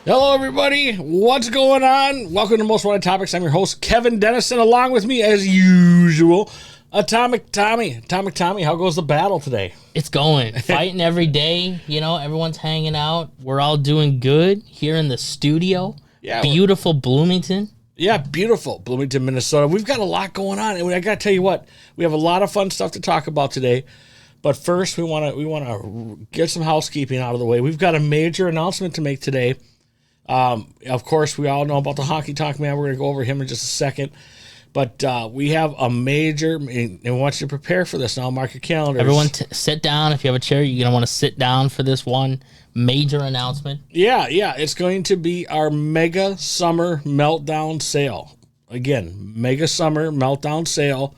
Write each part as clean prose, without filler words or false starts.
Hello, everybody. What's going on? Welcome to Most Wanted Topics. I'm your host, Kevin Dennison. Along with me, as usual, Atomic Tommy. Atomic Tommy, how goes the battle today? It's going. Fighting every day. You know, everyone's hanging out. We're all doing good here in the studio. Yeah, beautiful Bloomington. Yeah, beautiful Bloomington, Minnesota. We've got a lot going on, and I got to tell you what, we have a lot of fun stuff to talk about today. But first, we want to get some housekeeping out of the way. We've got a major announcement to make today. Of course, we all know about the Honky Tonk Man. We're going to go over him in just a second. But we have a major, and I want you to prepare for this now. Mark your calendars. Everyone sit down. If you have a chair, you're going to want to sit down for this one major announcement. Yeah. It's going to be our Mega Summer Meltdown Sale. Again, Mega Summer Meltdown Sale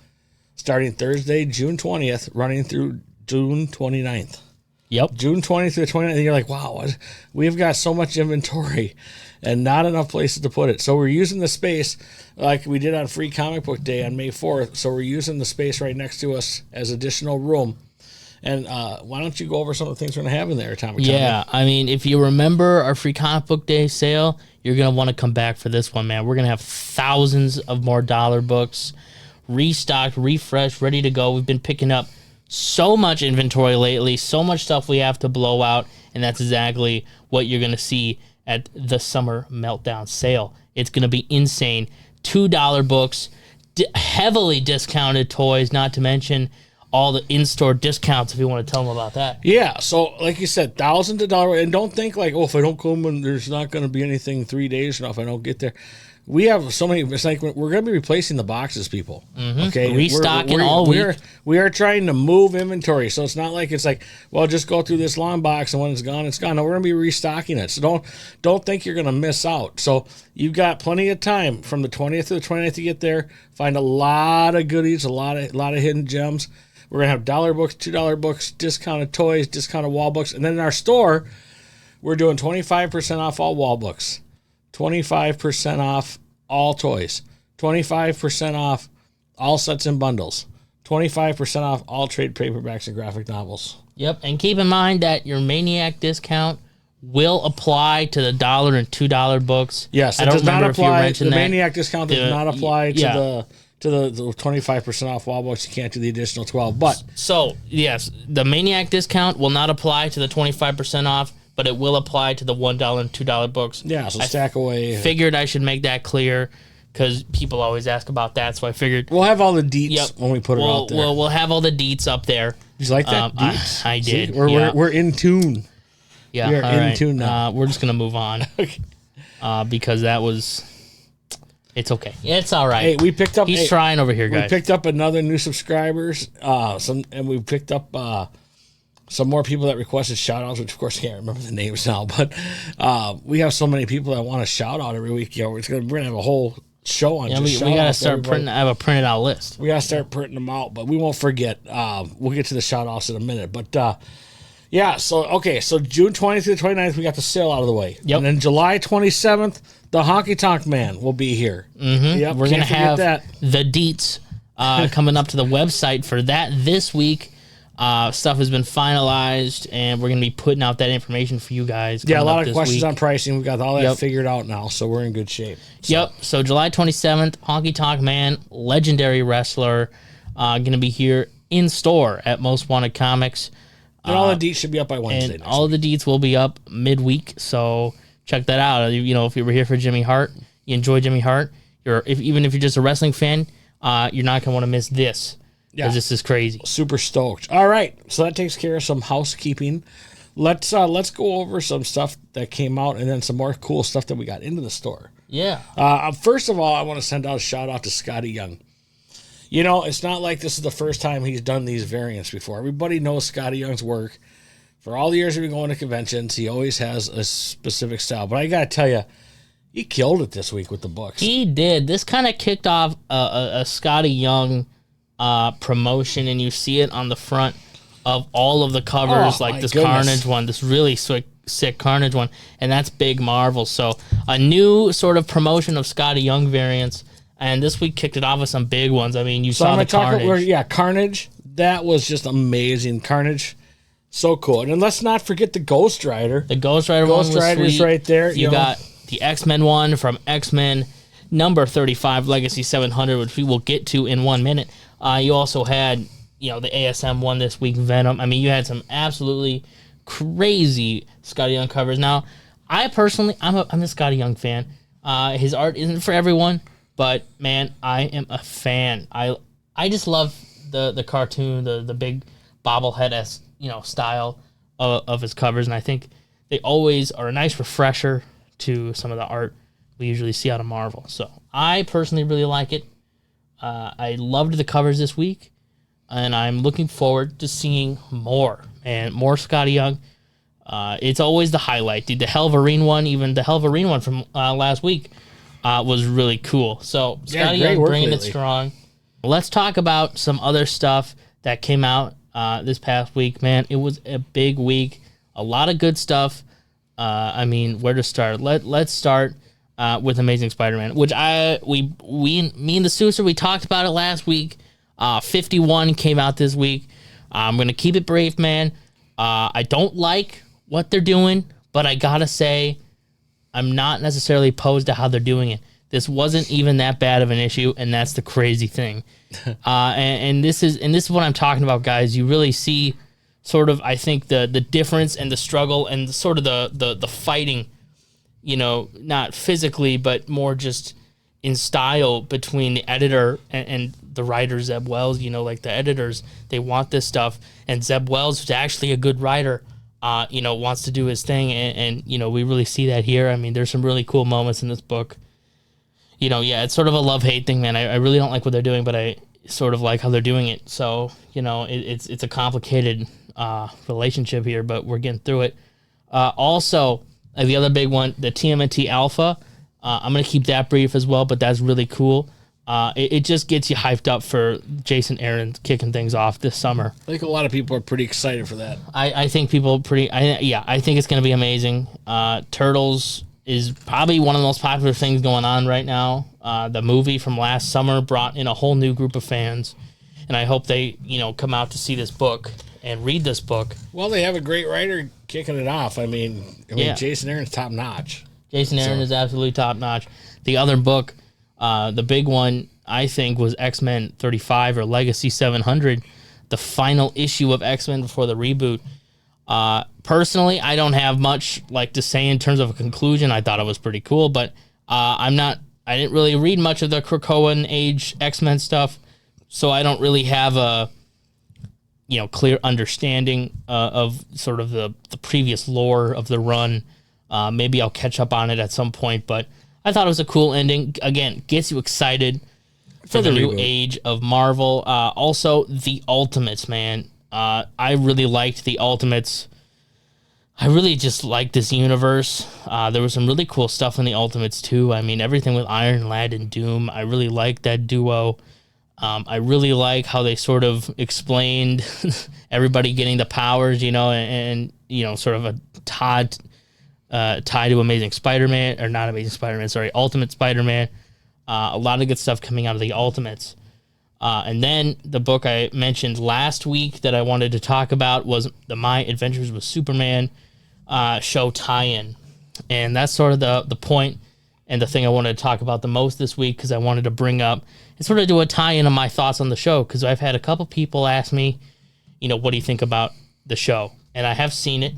starting Thursday, June 20th, running through June 29th. Yep. June 20th to the 29th, and you're like, wow, we've got so much inventory and not enough places to put it. So we're using the space like we did on Free Comic Book Day on May 4th. So we're using the space right next to us as additional room. And why don't you go over some of the things we're going to have in there, Tom? Yeah, I mean, if you remember our Free Comic Book Day sale, you're going to want to come back for this one, man. We're going to have thousands of more dollar books restocked, refreshed, ready to go. We've been picking up so much inventory lately, so much stuff we have to blow out, and that's exactly what you're going to see at the Summer Meltdown Sale. It's going to be insane. $2 books, heavily discounted toys, not to mention all the in-store discounts if you want to tell them about that. Yeah, so like you said, thousands of dollars, and don't think like, oh, if I don't come and there's not going to be anything 3 days now if I don't get there. We have so many. It's like we're going to be replacing the boxes, people. Mm-hmm. Okay, restocking all week. We are trying to move inventory, so it's not like it's like, well, just go through this long box and when it's gone, it's gone. No, we're going to be restocking it. So don't think you're going to miss out. So you've got plenty of time from the 20th to the 29th to get there. Find a lot of goodies, a lot of hidden gems. We're going to have dollar books, $2 books, discounted toys, discounted wall books, and then in our store, we're doing 25% off all wall books. 25% off all toys, 25% off all sets and bundles, 25% off all trade paperbacks and graphic novels. Yep, and keep in mind that your Maniac discount will apply to the $1 and $2 books. Yes, I don't remember if you mentioned the that. Maniac discount does not apply to the 25% off wall books. You can't do the additional 12. But so yes, the Maniac discount will not apply to the 25% off, but it will apply to the $1 and $2 books. Yeah, so stack away. Figured I should make that clear because people always ask about that, so I figured we'll have all the deets when we put it out there. We'll have all the deets up there. Did you like that? Deets? I did. See, we're in tune. Yeah, we are in tune now. We're just gonna move on because that was. It's okay. It's all right. Hey, we picked up. He's trying over here, guys. We picked up another new subscribers. And we picked up some more people that requested shout-outs, which, of course, I can't remember the names now. But we have so many people that want a shout-out every week. You know, we're gonna have a whole show on just we gotta start printing. I have a printed out list. We gotta start printing them out, but we won't forget. We'll get to the shout-outs in a minute. But yeah, so June 20th to the 29th, we got the sale out of the way. Yep. And then July 27th, the Honky Tonk Man will be here. Mm-hmm. Yep, we're gonna have the deets coming up to the website for that this week. Stuff has been finalized, and we're going to be putting out that information for you guys. Yeah, a lot of questions on pricing. We've got all that figured out now, so we're in good shape. So. Yep. So July 27th, Honky Tonk Man, legendary wrestler, going to be here in store at Most Wanted Comics. And all the deets should be up by Wednesday. And all the deets will be up midweek, so check that out. You know, if you were here for Jimmy Hart, you enjoy Jimmy Hart. Even if you're just a wrestling fan, you're not going to want to miss this. Because this is crazy. Super stoked. All right, so that takes care of some housekeeping. Let's go over some stuff that came out and then some more cool stuff that we got into the store. Yeah. First of all, I want to send out a shout out to Scotty Young. You know, it's not like this is the first time he's done these variants before. Everybody knows Scotty Young's work. For all the years we've been going to conventions, he always has a specific style. But I got to tell you, he killed it this week with the books. He did. This kind of kicked off a Scotty Young promotion, and you see it on the front of all of the covers, like this Carnage one, this really sick Carnage one, and that's Big Marvel. So a new sort of promotion of Scotty Young variants, and this week kicked it off with some big ones. I mean, you saw the Carnage. Carnage. That was just amazing. Carnage So cool. And then let's not forget the Ghost Rider. The Ghost Rider one was Rider's sweet. right there. You got the X-Men one from X-Men number 35, Legacy 700, which we will get to in 1 minute. You also had, the ASM one this week, Venom. I mean, you had some absolutely crazy Scotty Young covers. Now, I personally, I'm a Scotty Young fan. His art isn't for everyone, but man, I am a fan. I just love the cartoon, the big bobblehead style of his covers, and I think they always are a nice refresher to some of the art we usually see out of Marvel. So I personally really like it. I loved the covers this week, and I'm looking forward to seeing more and more Scotty Young. It's always the highlight. The Helverine one, even the Helverine one from last week, was really cool. So Scotty Young bringing it strong. Let's talk about some other stuff that came out this past week. Man, it was a big week. A lot of good stuff. Where to start? Let's start with Amazing Spider-Man, which me and the Sousa, we talked about it last week. 51 came out this week. I'm gonna keep it brief, man. I don't like what they're doing, but I gotta say, I'm not necessarily opposed to how they're doing it. This wasn't even that bad of an issue, and that's the crazy thing. And this is what I'm talking about, guys. You really see sort of, I think, the difference and the struggle and sort of the fighting, not physically, but more just in style between the editor and the writer, Zeb Wells. Like the editors, they want this stuff, and Zeb Wells, who's actually a good writer, wants to do his thing, and we really see that here. I mean, there's some really cool moments in this book. It's sort of a love-hate thing, man. I really don't like what they're doing, but I sort of like how they're doing it. So, it's a complicated relationship here, but we're getting through it. Also, the other big one, the TMNT Alpha, I'm going to keep that brief as well, but that's really cool. It just gets you hyped up for Jason Aaron kicking things off this summer. I think a lot of people are pretty excited for that. I think people I think it's going to be amazing. Turtles is probably one of the most popular things going on right now. The movie from last summer brought in a whole new group of fans, and I hope they, come out to see this book and read this book. Well, they have a great writer kicking it off. I mean, Jason Aaron's top notch. Jason Aaron is absolutely top notch. The other book, the big one, I think, was X-Men 35 or Legacy 700, the final issue of X-Men before the reboot. Personally, I don't have much to say in terms of a conclusion. I thought it was pretty cool, but I didn't really read much of the Krakoan age X-Men stuff, so I don't really have a clear understanding of sort of the previous lore of the run. Maybe I'll catch up on it at some point, but I thought it was a cool ending. Again, gets you excited for the new age of Marvel. Also, the Ultimates, man. I really liked the Ultimates. I really just liked this universe. There was some really cool stuff in the Ultimates, too. I mean, everything with Iron Lad and Doom. I really liked that duo. I really like how they sort of explained everybody getting the powers, and sort of a tie to Amazing Spider-Man, or not Amazing Spider-Man, sorry, Ultimate Spider-Man. A lot of good stuff coming out of the Ultimates. And then the book I mentioned last week that I wanted to talk about was the My Adventures with Superman show tie-in. And that's sort of the point and the thing I wanted to talk about the most this week, because I wanted to bring up and sort of do a tie-in of my thoughts on the show, because I've had a couple people ask me, what do you think about the show? And I have seen it,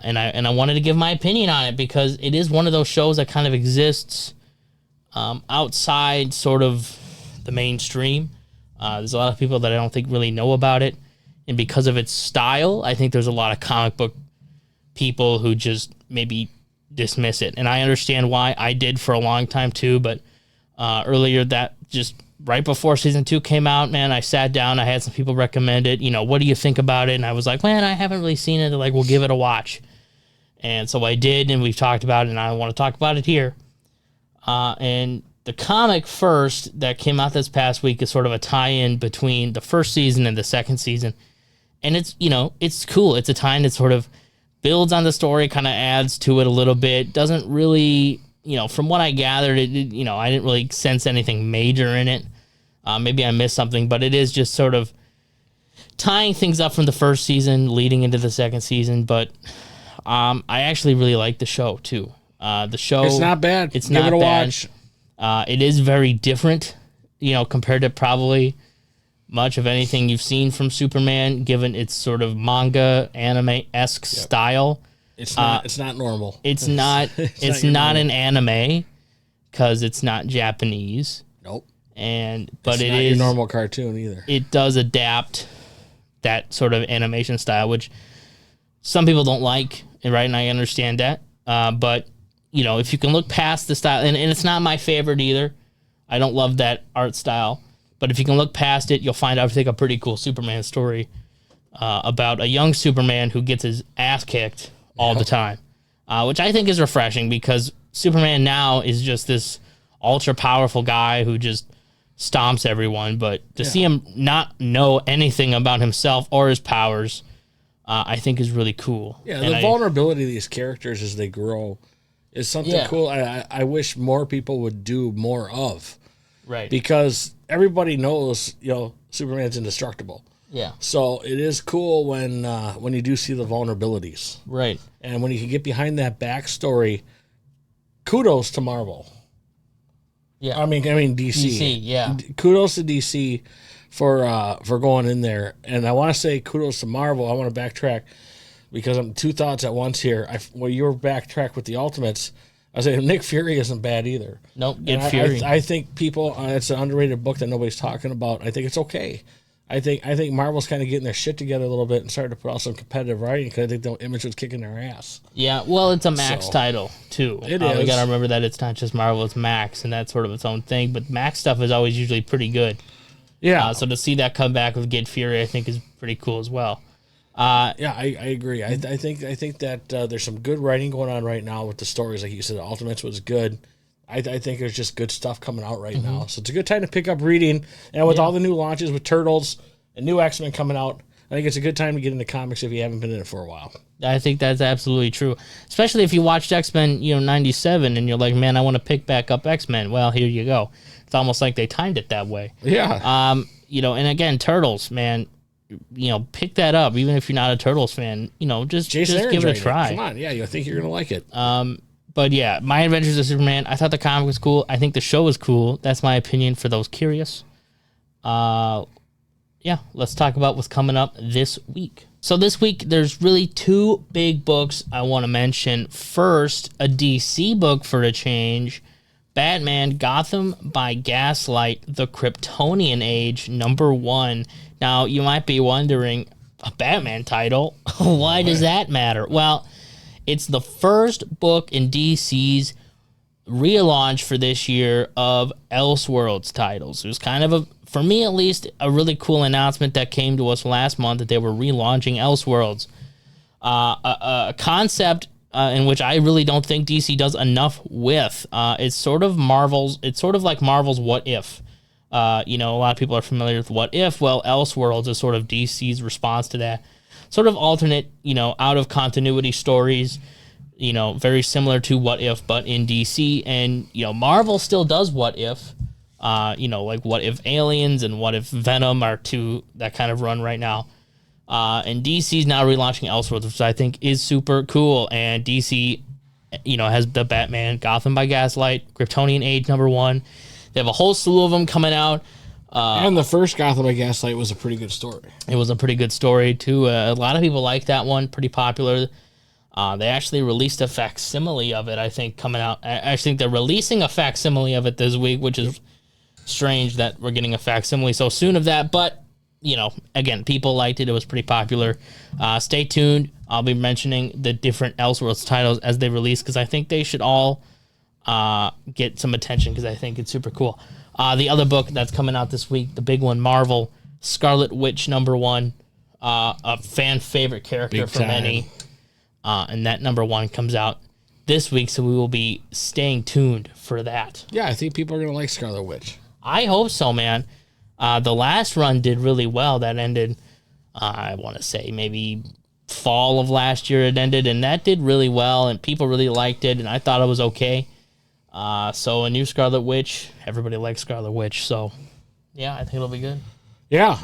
and I wanted to give my opinion on it, because it is one of those shows that kind of exists outside sort of the mainstream. There's a lot of people that I don't think really know about it, and because of its style, I think there's a lot of comic book people who just maybe dismiss it, and I understand why. I did for a long time too, but earlier that just right before season 2 came out, man, I sat down, I had some people recommend it, what do you think about it? And I was like, man, I haven't really seen it. They're like, we'll give it a watch. And so I did, and we've talked about it, and I want to talk about it here. And the comic first that came out this past week is sort of a tie-in between the first season and the second season. And it's, it's cool. It's a tie-in that sort of builds on the story, kind of adds to it a little bit. Doesn't really, from what I gathered, I didn't really sense anything major in it. Maybe I missed something, but it is just sort of tying things up from the first season, leading into the second season. But I actually really like the show too. The show, it's not bad. It's Give not it a bad. watch. It is very different, compared to probably much of anything you've seen from Superman, given its sort of manga anime-esque style. It's not. It's not normal. It's not. It's not an anime because it's not Japanese. Nope. But it's it not is your normal cartoon either. It does adapt that sort of animation style, which some people don't like, right? And I understand that. But if you can look past the style, and it's not my favorite either. I don't love that art style. But if you can look past it, you'll find, I think, a pretty cool Superman story about a young Superman who gets his ass kicked all the time, which I think is refreshing because Superman now is just this ultra powerful guy who just stomps everyone. But to see him not know anything about himself or his powers, I think is really cool. Yeah, the vulnerability of these characters as they grow is something cool. I wish more people would do more of. Right. Because everybody knows, Superman's indestructible. Yeah. So it is cool when you do see the vulnerabilities. Right. And when you can get behind that backstory, kudos to Marvel. Yeah. I mean DC. DC, yeah. Kudos to DC for going in there. And I want to say kudos to Marvel. I want to backtrack because I'm two thoughts at once here. You were backtrack with the Ultimates. I say Nick Fury isn't bad either. Nope, get Fury. I think people, it's an underrated book that nobody's talking about. I think it's okay. I think Marvel's kind of getting their shit together a little bit and starting to put out some competitive writing because I think the Image was kicking their ass. Yeah, well, it's a Max title too. It is. We got to remember that it's not just Marvel; it's Max, and that's sort of its own thing. But Max stuff is always usually pretty good. Yeah. So to see that come back with Get Fury, I think is pretty cool as well. I agree. I think that there's some good writing going on right now with the stories. Like you said, the Ultimates was good. I think there's just good stuff coming out right now. So it's a good time to pick up reading. And with all the new launches with Turtles and new X-Men coming out, I think it's a good time to get into comics if you haven't been in it for a while. I think that's absolutely true. Especially if you watched X-Men, 97 and you're like, man, I want to pick back up X-Men. Well, here you go. It's almost like they timed it that way. Yeah. And again, Turtles, man, pick that up. Even if you're not a Turtles fan, just give it a try. Come on. Yeah, I think you're going to like it. But yeah, My Adventures of Superman, I thought the comic was cool. I think the show was cool. That's my opinion for those curious. Let's talk about what's coming up this week. So this week, there's really two big books I want to mention. First, a DC book for a change. Batman Gotham by Gaslight, The Kryptonian Age, #1. Now, you might be wondering, a Batman title? Why does that matter? Well, it's the first book in DC's relaunch for this year of Elseworlds titles. It was kind of, for me at least, a really cool announcement that came to us last month that they were relaunching Elseworlds. A concept in which I really don't think DC does enough with. It's sort of like Marvel's What If. A lot of people are familiar with What If. Well, Elseworlds is sort of DC's response to that. Sort of alternate, out of continuity stories, very similar to What If, but in DC. And, Marvel still does What If, like What If Aliens and What If Venom are two that kind of run right now. And DC's now relaunching Elseworlds, which I think is super cool. And DC, has the Batman Gotham by Gaslight, Kryptonian Age #1. They have a whole slew of them coming out. And the first Gotham by Gaslight was a pretty good story. It was a pretty good story, too. A lot of people like that one. Pretty popular. They actually released a facsimile of it, I think, coming out. I think they're releasing a facsimile of it this week, which is strange that we're getting a facsimile so soon of that. But, again, people liked it. It was pretty popular. Stay tuned. I'll be mentioning the different Elseworlds titles as they release because I think they should all get some attention because I think it's super cool. The other book that's coming out this week, the big one, Marvel, Scarlet Witch #1, a fan favorite character for many. And that #1 comes out this week, so we will be staying tuned for that. Yeah, I think people are going to like Scarlet Witch. I hope so, man. The last run did really well. That ended, I want to say, maybe fall of last year it ended, and that did really well, and people really liked it, and I thought it was okay. So a new Scarlet Witch, everybody likes Scarlet Witch, so yeah, I think it'll be good. Yeah.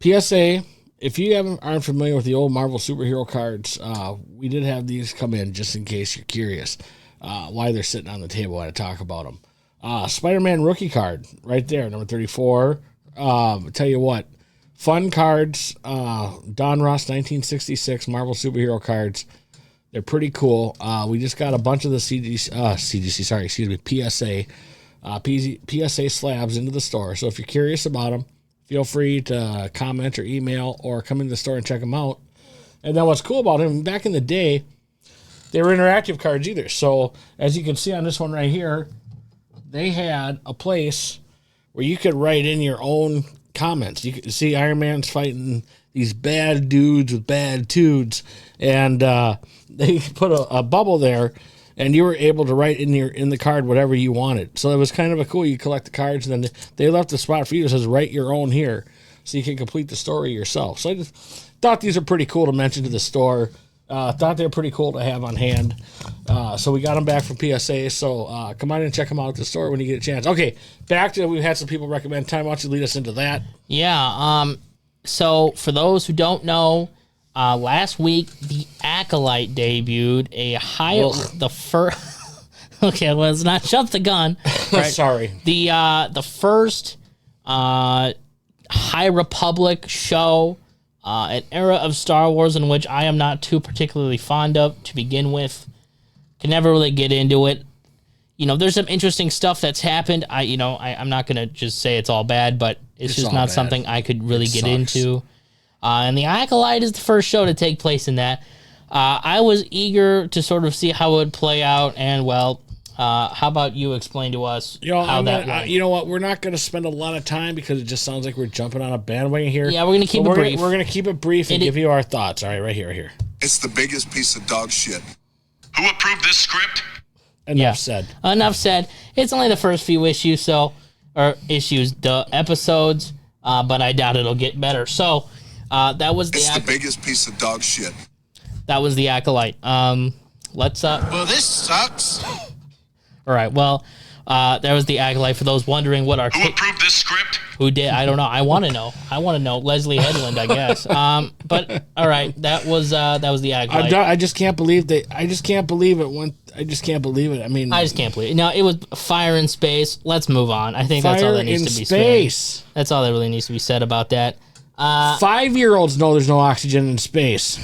PSA if you aren't familiar with the old Marvel superhero cards, we did have these come in just in case you're curious why they're sitting on the table while I talk about them. Spider-Man rookie card right there, number 34. Tell you what, fun cards. Don Ross 1966 Marvel superhero cards. They're pretty cool. We just got a bunch of the PSA slabs into the store. So if you're curious about them, feel free to comment or email or come into the store and check them out. And then what's cool about them, back in the day, they were interactive cards either. So as you can see on this one right here, they had a place where you could write in your own comments. You could see Iron Man's fighting these bad dudes with bad dudes, and they put a bubble there, and you were able to write in the card whatever you wanted. So it was kind of a cool. You collect the cards, and then they left a spot for you that says write your own here, so you can complete the story yourself. So I just thought these are pretty cool to mention to the store. Thought they were pretty cool to have on hand. So we got them back from PSA. So come on in and check them out at the store when you get a chance. Okay, back to we've had some people recommend. Time, why don't you lead us into that? Yeah. So for those who don't know, last week the Acolyte debuted the first. Okay, well, let's not jump the gun. Right? Sorry. The first High Republic show, an era of Star Wars in which I am not too particularly fond of to begin with. Can never really get into it. You know, there's some interesting stuff that's happened. I'm not gonna just say it's all bad, but it's just not something I could really get into. And the Acolyte is the first show to take place in that. I was eager to sort of see how it would play out, and well, how about you explain to us how that went? You know what? We're not going to spend a lot of time because it just sounds like we're jumping on a bandwagon here. Yeah, we're going to keep it brief. We're going to keep it brief and give you our thoughts. All right, right here. It's the biggest piece of dog shit. Who approved this script? Enough said. Enough said. It's only the first few issues, the episodes, but I doubt it'll get better. So that was the biggest piece of dog shit. That was the Acolyte. Let's. Well, this sucks. All right. Well, that was the Acolyte. For those wondering what our who approved this script? Who did? I don't know. I want to know. Leslie Headland, I guess. But all right, that was the Acolyte. I just can't believe I just can't believe it. I just can't believe it. I mean, I just can't believe it. No, it was fire in space. Let's move on. I think that's all that needs to be said. That's all that really needs to be said about that. 5-year-olds know there's no oxygen in space.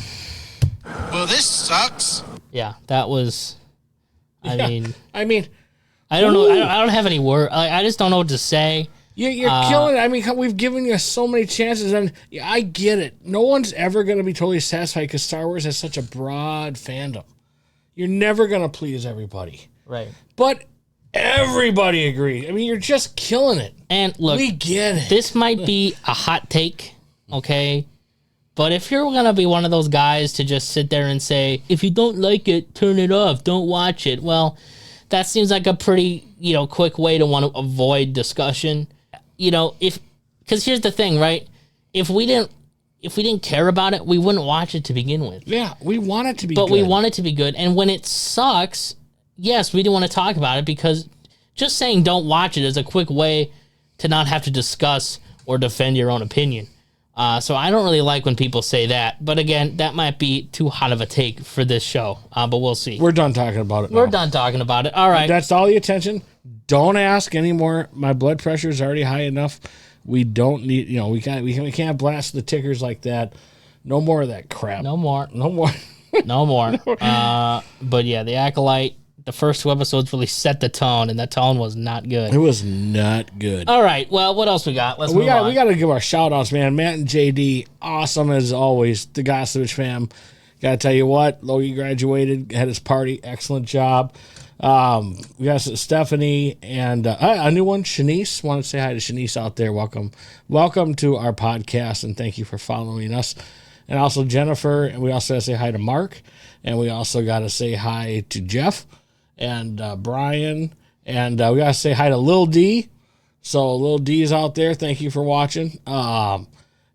Well, this sucks. Yeah, that was. I mean, I don't know. I don't have any word. I just don't know what to say. You're killing it. I mean, we've given you so many chances, and I get it. No one's ever going to be totally satisfied because Star Wars has such a broad fandom. You're never going to please everybody. Right. But everybody agrees. I mean, you're just killing it. And look, we get it. This might be a hot take, okay? But if you're going to be one of those guys to just sit there and say, if you don't like it, turn it off, don't watch it. Well, that seems like a pretty, quick way to want to avoid discussion. Because here's the thing, right? If we didn't care about it, we wouldn't watch it to begin with. Yeah, we want it to be good. But we want it to be good. And when it sucks, yes, we do want to talk about it because just saying don't watch it is a quick way to not have to discuss or defend your own opinion. So I don't really like when people say that. But again, that might be too hot of a take for this show. But we'll see. We're done talking about it now. We're done talking about it. All right. That's all the attention. Don't ask anymore. My blood pressure is already high enough. We don't need, we can't blast the tickers like that. No more of that crap. No more. No more. No more. But yeah, the Acolyte, the first 2 episodes really set the tone, and that tone was not good. It was not good. All right. Well, what else we got? Let's move on. We got to give our shout outs, man. Matt and JD, awesome as always. The Gossovich fam. Got to tell you what, Logie graduated, had his party. Excellent job. We got Stephanie and a new one, Shanice. Want to say hi to Shanice out there. Welcome to our podcast, and thank you for following us. And also Jennifer, and we also got to say hi to Mark, and we also got to say hi to Jeff and Brian, and we got to say hi to Lil D. So Lil D's out there. Thank you for watching.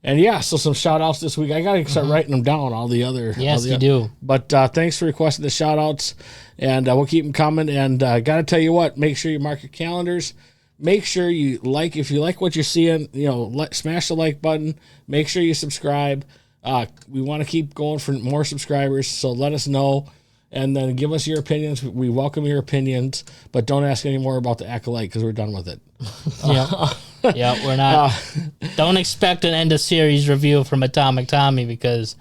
And yeah, so some shout outs this week. I got to start writing them down, all the other. Yes, you do. But thanks for requesting the shout outs, and we'll keep them coming. And got to tell you what, make sure you mark your calendars. make sure you like. If you like what you're seeing, smash the like button. Make sure you subscribe. We want to keep going for more subscribers, so let us know. And then give us your opinions. We welcome your opinions, but don't ask any more about the Acolyte because we're done with it. Yeah, we're not. Don't expect an end of series review from Atomic Tommy because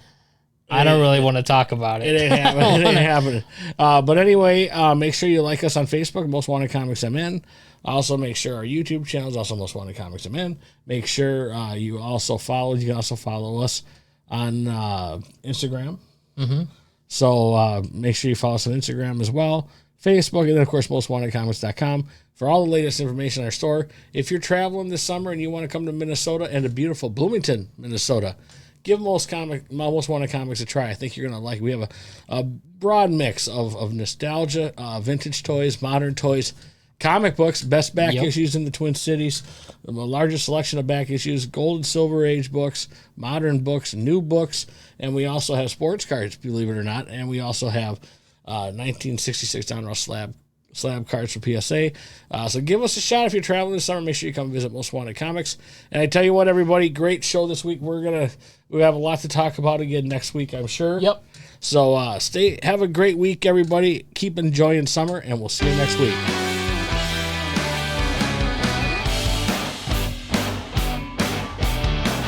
I don't really want to talk about it. It ain't happening. It ain't happening. But anyway, make sure you like us on Facebook, Most Wanted Comics MN. Also, make sure our YouTube channel is also Most Wanted Comics MN. Make sure you can also follow us on Instagram. Mm-hmm. So make sure you follow us on Instagram as well, Facebook, and then, of course, mostwantedcomics.com for all the latest information in our store. If you're traveling this summer and you want to come to Minnesota and to beautiful Bloomington, Minnesota, give Most Wanted Comics a try. I think you're going to like it. We have a broad mix of nostalgia, vintage toys, modern toys, comic books, best back issues in the Twin Cities, the largest selection of back issues, gold and silver age books, modern books, new books, and we also have sports cards, believe it or not, and we also have 1966 Donruss slab cards for PSA. So give us a shot if you're traveling this summer. Make sure you come visit Most Wanted Comics. And I tell you what, everybody, great show this week. We have a lot to talk about again next week, I'm sure. Yep. So have a great week, everybody. Keep enjoying summer, and we'll see you next week.